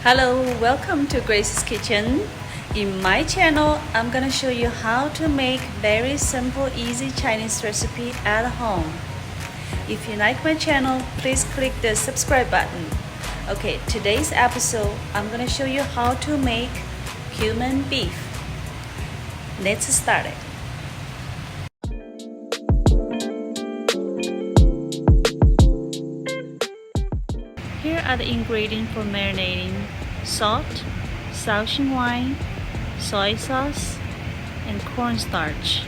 Hello, welcome to Grace's Kitchen. In my channel, I'm gonna show you how to make very simple, easy Chinese recipe at home. If you like my channel, please click the subscribe button. Okay, today's episode, I'm gonna show you how to make cumin beef. Let's start it. Here are the ingredients for marinating: salt, Shaoxing wine, soy sauce, and cornstarch.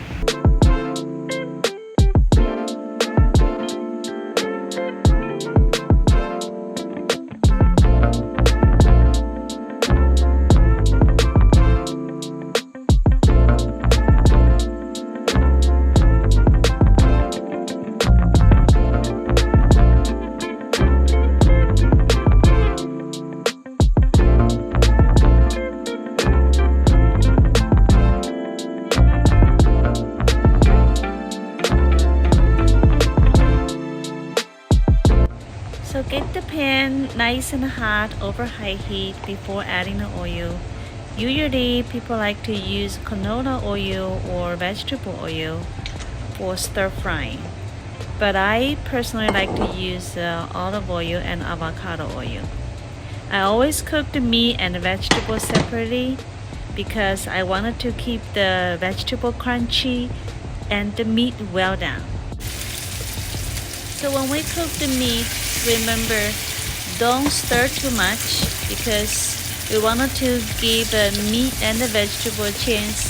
So get the pan nice and hot over high heat before adding the oil. Usually people like to use canola oil or vegetable oil for stir frying, but I personally like to use olive oil and avocado oil. I always cook the meat and the vegetables separately because I wanted to keep the vegetable crunchy and the meat well done. So when we cook the meat, remember, don't stir too much because we wanted to give the meat and the vegetable a chance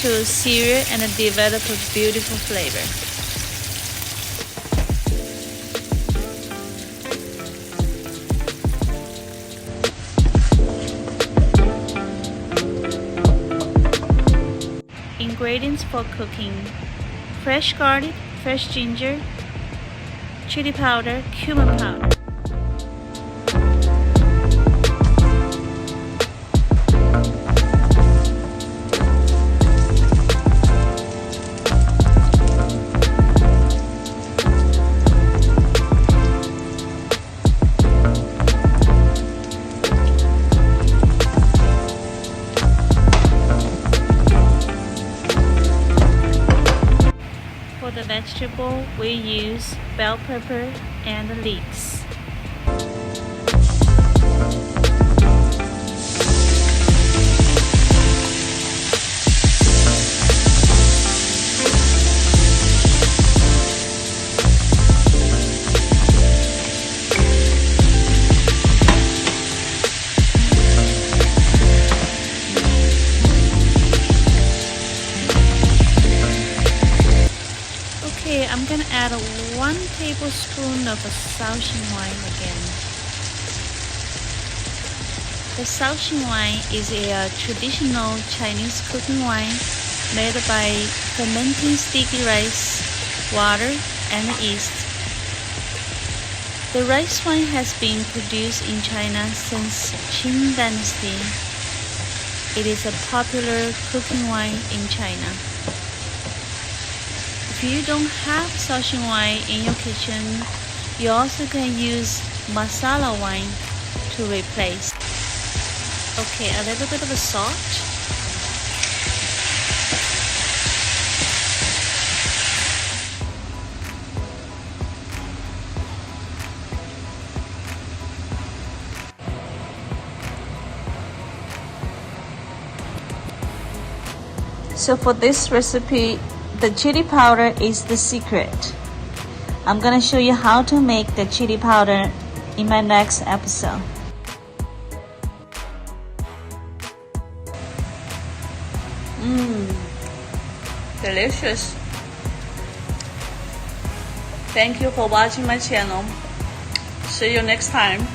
to sear and develop a beautiful flavor. Ingredients for cooking: fresh garlic, fresh ginger, chili powder, cumin powder. For the vegetable, we use bell pepper and the leeks. Okay, I'm gonna add 1 tablespoon of Shaoxing wine again. The Shaoxing wine is a traditional Chinese cooking wine made by fermenting sticky rice, water, and yeast. The rice wine has been produced in China since Qing Dynasty. It is a popular cooking wine in China. If you don't have Shaoxing wine in your kitchen, you also can use masala wine to replace. Okay, a little bit of salt. So for this recipe, the chili powder is the secret. I'm gonna show you how to make the chili powder in my next episode. Delicious. Thank you for watching my channel. See you next time.